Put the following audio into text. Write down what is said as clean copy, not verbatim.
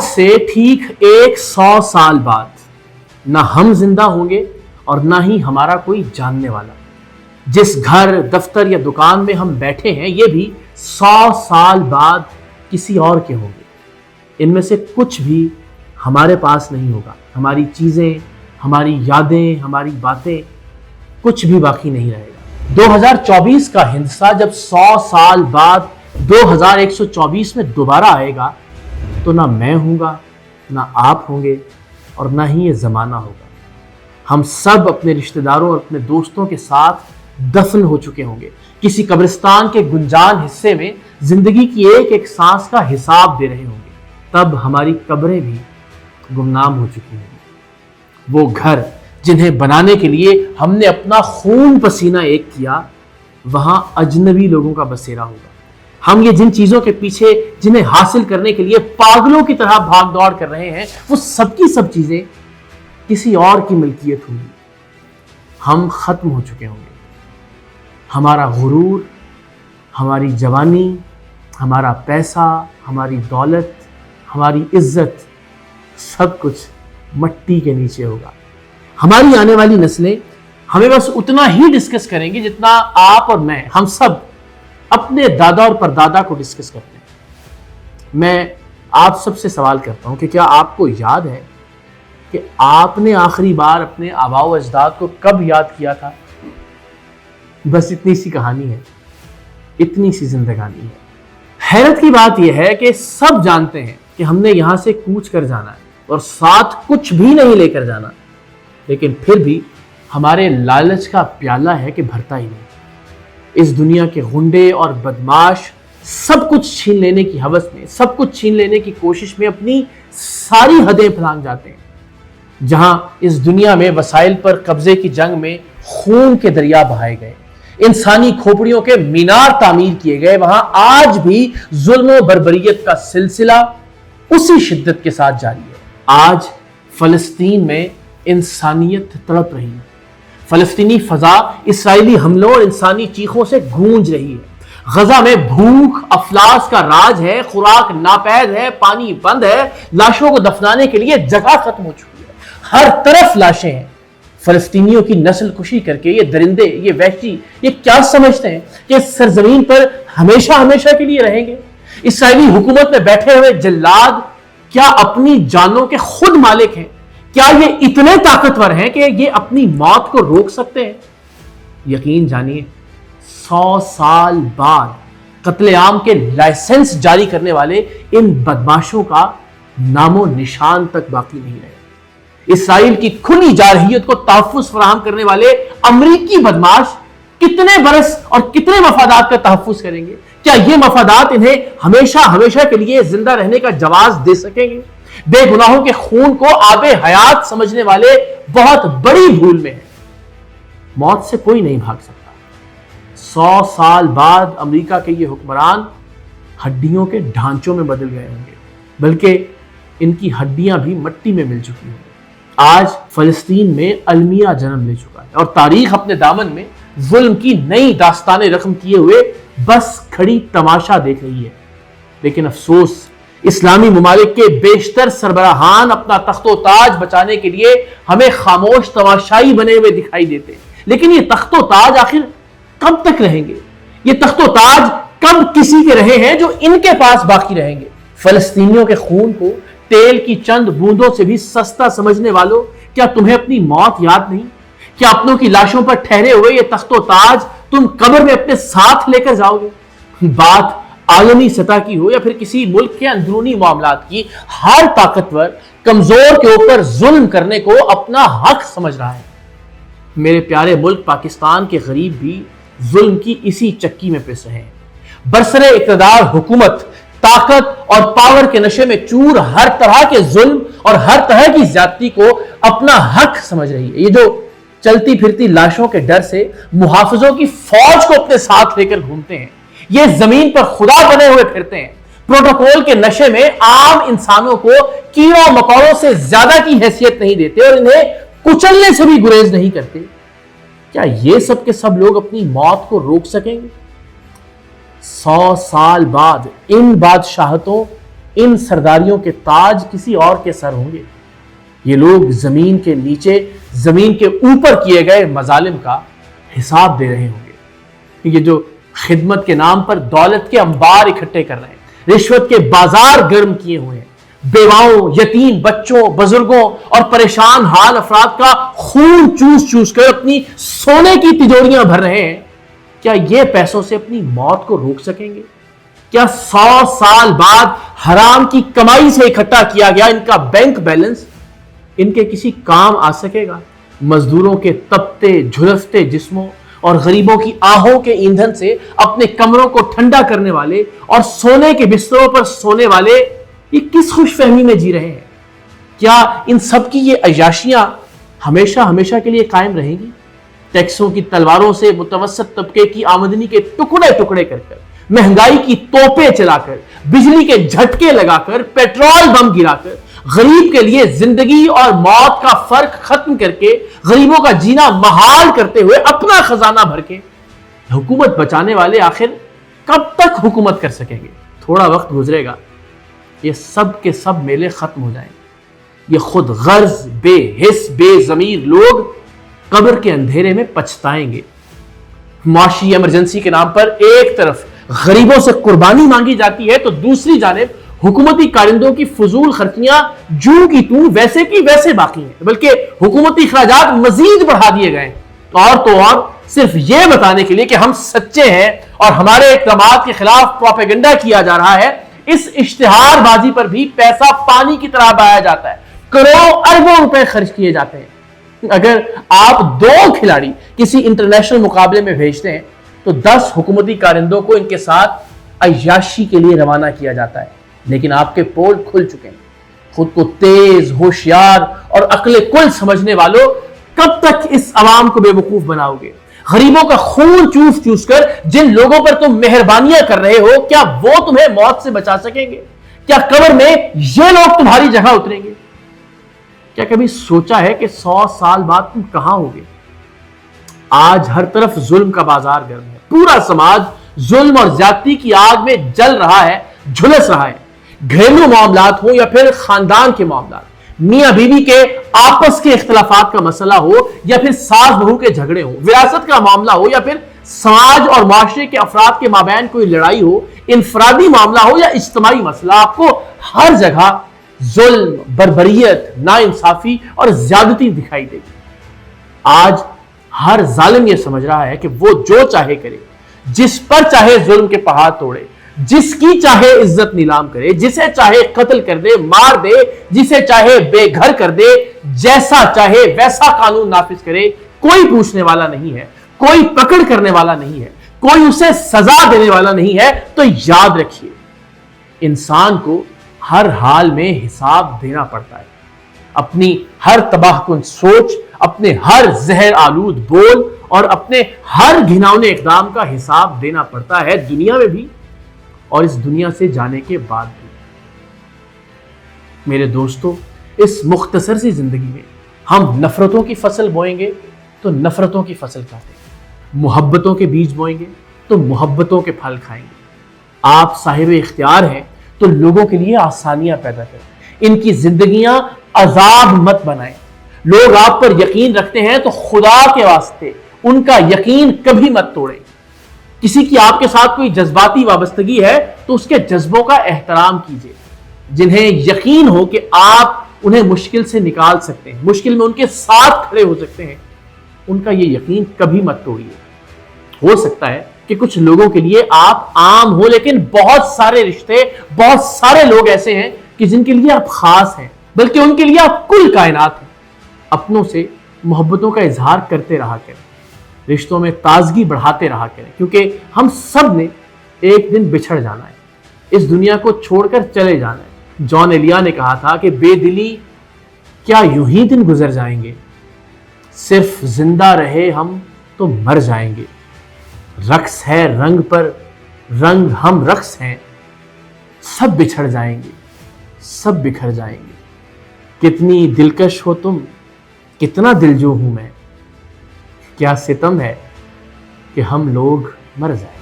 سے ٹھیک 100 سال بعد نہ ہم زندہ ہوں گے اور نہ ہی ہمارا کوئی جاننے والا. جس گھر، دفتر یا دکان میں ہم بیٹھے ہیں یہ بھی 100 سال بعد کسی اور کے ہوں گے. ان میں سے کچھ بھی ہمارے پاس نہیں ہوگا. ہماری چیزیں، ہماری یادیں، ہماری باتیں، کچھ بھی باقی نہیں رہے گا. 2024 کا ہندسہ جب 100 سال بعد 2124 میں دوبارہ آئے گا تو نہ میں ہوں گا، نہ آپ ہوں گے اور نہ ہی یہ زمانہ ہوگا. ہم سب اپنے رشتہ داروں اور اپنے دوستوں کے ساتھ دفن ہو چکے ہوں گے. کسی قبرستان کے گنجان حصے میں زندگی کی ایک ایک سانس کا حساب دے رہے ہوں گے. تب ہماری قبریں بھی گمنام ہو چکی ہوں گی. وہ گھر جنہیں بنانے کے لیے ہم نے اپنا خون پسینہ ایک کیا، وہاں اجنبی لوگوں کا بسیرا ہوگا. ہم یہ جن چیزوں کے پیچھے جنہیں حاصل کرنے کے لیے پاگلوں کی طرح بھاگ دوڑ کر رہے ہیں، وہ سب کی سب چیزیں کسی اور کی ملکیت ہوگی. ہم ختم ہو چکے ہوں گے. ہمارا غرور، ہماری جوانی، ہمارا پیسہ، ہماری دولت، ہماری عزت، سب کچھ مٹی کے نیچے ہوگا. ہماری آنے والی نسلیں ہمیں بس اتنا ہی ڈسکس کریں گے جتنا آپ اور میں، ہم سب اپنے دادا اور پردادا کو ڈسکس کرتے ہیں. میں آپ سب سے سوال کرتا ہوں کہ کیا آپ کو یاد ہے کہ آپ نے آخری بار اپنے آباء و اجداد کو کب یاد کیا تھا؟ بس اتنی سی کہانی ہے، اتنی سی زندگانی ہے. حیرت کی بات یہ ہے کہ سب جانتے ہیں کہ ہم نے یہاں سے کوچ کر جانا ہے اور ساتھ کچھ بھی نہیں لے کر جانا، لیکن پھر بھی ہمارے لالچ کا پیالہ ہے کہ بھرتا ہی نہیں. اس دنیا کے غنڈے اور بدماش سب کچھ چھین لینے کی ہوس میں، سب کچھ چھین لینے کی کوشش میں اپنی ساری حدیں پھلانگ جاتے ہیں. جہاں اس دنیا میں وسائل پر قبضے کی جنگ میں خون کے دریا بہائے گئے، انسانی کھوپڑیوں کے مینار تعمیر کیے گئے، وہاں آج بھی ظلم و بربریت کا سلسلہ اسی شدت کے ساتھ جاری ہے. آج فلسطین میں انسانیت تڑپ رہی ہے. فلسطینی فضا اسرائیلی حملوں اور انسانی چیخوں سے گونج رہی ہے. غزہ میں بھوک افلاس کا راج ہے، خوراک ناپید ہے، پانی بند ہے، لاشوں کو دفنانے کے لیے جگہ ختم ہو چکی ہے. ہر طرف لاشیں ہیں. فلسطینیوں کی نسل کشی کر کے یہ درندے، یہ وحشی، یہ کیا سمجھتے ہیں کہ اس سرزمین پر ہمیشہ ہمیشہ کے لیے رہیں گے؟ اسرائیلی حکومت میں بیٹھے ہوئے جلاد کیا اپنی جانوں کے خود مالک ہیں؟ کیا یہ اتنے طاقتور ہیں کہ یہ اپنی موت کو روک سکتے ہیں؟ یقین جانیے 100 سال بعد قتل عام کے لائسنس جاری کرنے والے ان بدماشوں کا نام و نشان تک باقی نہیں رہے. اسرائیل کی کھلی جارحیت کو تحفظ فراہم کرنے والے امریکی بدماش کتنے برس اور کتنے مفادات کا تحفظ کریں گے؟ کیا یہ مفادات انہیں ہمیشہ ہمیشہ کے لیے زندہ رہنے کا جواز دے سکیں گے؟ بے گناہوں کے خون کو آب حیات سمجھنے والے بہت بڑی بھول میں ہیں. موت سے کوئی نہیں بھاگ سکتا. 100 سال بعد امریکہ کے یہ حکمران ہڈیوں کے ڈھانچوں میں بدل گئے ہوں گے، بلکہ ان کی ہڈیاں بھی مٹی میں مل چکی ہوں گی. آج فلسطین میں المیہ جنم لے چکا ہے اور تاریخ اپنے دامن میں ظلم کی نئی داستانیں رقم کیے ہوئے بس کھڑی تماشا دیکھ رہی ہے. لیکن افسوس، اسلامی ممالک کے بیشتر سربراہان اپنا تخت و تاج بچانے کے لیے ہمیں خاموش تماشائی بنے ہوئے دکھائی دیتے. لیکن یہ تخت و تاج آخر کب تک رہیں گے؟ یہ تخت و تاج کب کسی کے رہے ہیں جو ان کے پاس باقی رہیں گے؟ فلسطینیوں کے خون کو تیل کی چند بوندوں سے بھی سستا سمجھنے والوں، کیا تمہیں اپنی موت یاد نہیں؟ کیا اپنوں کی لاشوں پر ٹھہرے ہوئے یہ تخت و تاج تم قبر میں اپنے ساتھ لے کر جاؤ گے؟ بات عالمی سطح کی ہو یا پھر کسی ملک کے اندرونی معاملات کی، ہر طاقتور کمزور کے اوپر ظلم کرنے کو اپنا حق سمجھ رہا ہے. میرے پیارے ملک پاکستان کے غریب بھی ظلم کی اسی چکی میں پس رہے ہیں. برسر اقتدار حکومت طاقت اور پاور کے نشے میں چور ہر طرح کے ظلم اور ہر طرح کی زیادتی کو اپنا حق سمجھ رہی ہے. یہ جو چلتی پھرتی لاشوں کے ڈر سے محافظوں کی فوج کو اپنے ساتھ لے کر گھومتے ہیں، یہ زمین پر خدا بنے ہوئے پھرتے ہیں، پروٹوکول کے نشے میں عام انسانوں کو کیڑوں مکوڑوں سے زیادہ کی حیثیت نہیں دیتے اور انہیں کچلنے سے بھی گریز نہیں کرتے، کیا یہ سب کے سب لوگ اپنی موت کو روک سکیں گے؟ 100 سال بعد ان بادشاہتوں ان سرداریوں کے تاج کسی اور کے سر ہوں گے. یہ لوگ زمین کے نیچے زمین کے اوپر کیے گئے مظالم کا حساب دے رہے ہوں گے. یہ جو خدمت کے نام پر دولت کے انبار اکٹھے کر رہے ہیں, رشوت کے بازار گرم کیے ہوئے ہیں, بیواؤں, یتیم بچوں, بزرگوں اور پریشان حال افراد کا خون چوس چوس کر اپنی سونے کی تجوریاں بھر رہے ہیں, کیا یہ پیسوں سے اپنی موت کو روک سکیں گے؟ کیا 100 سال بعد حرام کی کمائی سے اکٹھا کیا گیا ان کا بینک بیلنس ان کے کسی کام آ سکے گا؟ مزدوروں کے تپتے جھلستے جسموں اور غریبوں کی آہوں کے ایندھن سے اپنے کمروں کو ٹھنڈا کرنے والے اور سونے کے بستروں پر سونے والے یہ کس خوش فہمی میں جی رہے ہیں؟ کیا ان سب کی یہ عیاشیاں ہمیشہ ہمیشہ کے لیے قائم رہیں گی؟ ٹیکسوں کی تلواروں سے متوسط طبقے کی آمدنی کے ٹکڑے ٹکڑے کر کر, مہنگائی کی توپیں چلا کر, بجلی کے جھٹکے لگا کر, پیٹرول بم گرا کر, غریب کے لیے زندگی اور موت کا فرق ختم کر کے, غریبوں کا جینا محال کرتے ہوئے, اپنا خزانہ بھر کے, حکومت بچانے والے آخر کب تک حکومت کر سکیں گے؟ تھوڑا وقت گزرے گا, یہ سب کے سب میلے ختم ہو جائیں گے. یہ خود غرض بے حس بے ضمیر لوگ قبر کے اندھیرے میں پچھتائیں گے. معاشی ایمرجنسی کے نام پر ایک طرف غریبوں سے قربانی مانگی جاتی ہے تو دوسری جانب حکومتی کارندوں کی فضول خرچیاں جو کی توں ویسے کی ویسے باقی ہیں, بلکہ حکومتی اخراجات مزید بڑھا دیے گئے تو اور صرف یہ بتانے کے لیے کہ ہم سچے ہیں اور ہمارے اقدامات کے خلاف پروپیگنڈا کیا جا رہا ہے. اس اشتہار بازی پر بھی پیسہ پانی کی طرح بہایا جاتا ہے, کروڑوں اربوں روپے خرچ کیے جاتے ہیں. اگر آپ 2 کھلاڑی کسی انٹرنیشنل مقابلے میں بھیجتے ہیں تو 10 حکومتی کارندوں کو ان کے ساتھ عیاشی کے لیے روانہ کیا جاتا ہے. لیکن آپ کے پول کھل چکے ہیں. خود کو تیز, ہوشیار اور عقل کل سمجھنے والوں, کب تک اس عوام کو بے وقوف بناؤ گے؟ غریبوں کا خون چوس چوس کر جن لوگوں پر تم مہربانیاں کر رہے ہو, کیا وہ تمہیں موت سے بچا سکیں گے؟ کیا قبر میں یہ لوگ تمہاری جگہ اتریں گے؟ کیا کبھی سوچا ہے کہ 100 سال بعد تم کہاں ہوگے؟ آج ہر طرف ظلم کا بازار گرم ہے. پورا سماج ظلم اور زیادتی کی آگ میں جل رہا ہے, جھلس رہا ہے. گھریلو معاملات ہو یا پھر خاندان کے معاملات, میاں بیوی کے آپس کے اختلافات کا مسئلہ ہو یا پھر ساس بہو کے جھگڑے ہو, وراثت کا معاملہ ہو یا پھر سماج اور معاشرے کے افراد کے مابین کوئی لڑائی ہو, انفرادی معاملہ ہو یا اجتماعی مسئلہ, آپ کو ہر جگہ ظلم, بربریت, ناانصافی اور زیادتی دکھائی دے گی. آج ہر ظالم یہ سمجھ رہا ہے کہ وہ جو چاہے کرے, جس پر چاہے ظلم کے پہاڑ توڑے, جس کی چاہے عزت نیلام کرے, جسے چاہے قتل کر دے, مار دے, جسے چاہے بے گھر کر دے, جیسا چاہے ویسا قانون نافذ کرے. کوئی پوچھنے والا نہیں ہے, کوئی پکڑ کرنے والا نہیں ہے, کوئی اسے سزا دینے والا نہیں ہے. تو یاد رکھیے, انسان کو ہر حال میں حساب دینا پڑتا ہے. اپنی ہر تباہ کن سوچ, اپنے ہر زہر آلود بول اور اپنے ہر گھناؤنے اقدام کا حساب دینا پڑتا ہے, دنیا میں بھی اور اس دنیا سے جانے کے بعد بھی. میرے دوستو, اس مختصر سی زندگی میں ہم نفرتوں کی فصل بوئیں گے تو نفرتوں کی فصل کھاتے ہیں, محبتوں کے بیج بوئیں گے تو محبتوں کے پھل کھائیں گے. آپ صاحب اختیار ہیں تو لوگوں کے لیے آسانیاں پیدا کریں, ان کی زندگیاں عذاب مت بنائیں. لوگ آپ پر یقین رکھتے ہیں تو خدا کے واسطے ان کا یقین کبھی مت توڑیں. کسی کی آپ کے ساتھ کوئی جذباتی وابستگی ہے تو اس کے جذبوں کا احترام کیجیے. جنہیں یقین ہو کہ آپ انہیں مشکل سے نکال سکتے ہیں, مشکل میں ان کے ساتھ کھڑے ہو سکتے ہیں, ان کا یہ یقین کبھی مت توڑیے. ہو سکتا ہے کہ کچھ لوگوں کے لیے آپ عام ہو, لیکن بہت سارے رشتے, بہت سارے لوگ ایسے ہیں کہ جن کے لیے آپ خاص ہیں, بلکہ ان کے لیے آپ کل کائنات ہیں. اپنوں سے محبتوں کا اظہار کرتے رہا کریں, رشتوں میں تازگی بڑھاتے رہا کریں, کیونکہ ہم سب نے ایک دن بچھڑ جانا ہے, اس دنیا کو چھوڑ کر چلے جانا ہے. جان ایلیا نے کہا تھا کہ بے دلی کیا یوں ہی دن گزر جائیں گے, صرف زندہ رہے ہم تو مر جائیں گے. رقص ہے رنگ پر, رنگ ہم رقص ہیں, سب بچھڑ جائیں گے, سب بکھر جائیں گے. کتنی دلکش ہو تم, کتنا دلجو ہوں میں, کیا ستم ہے کہ ہم لوگ مر جائیں.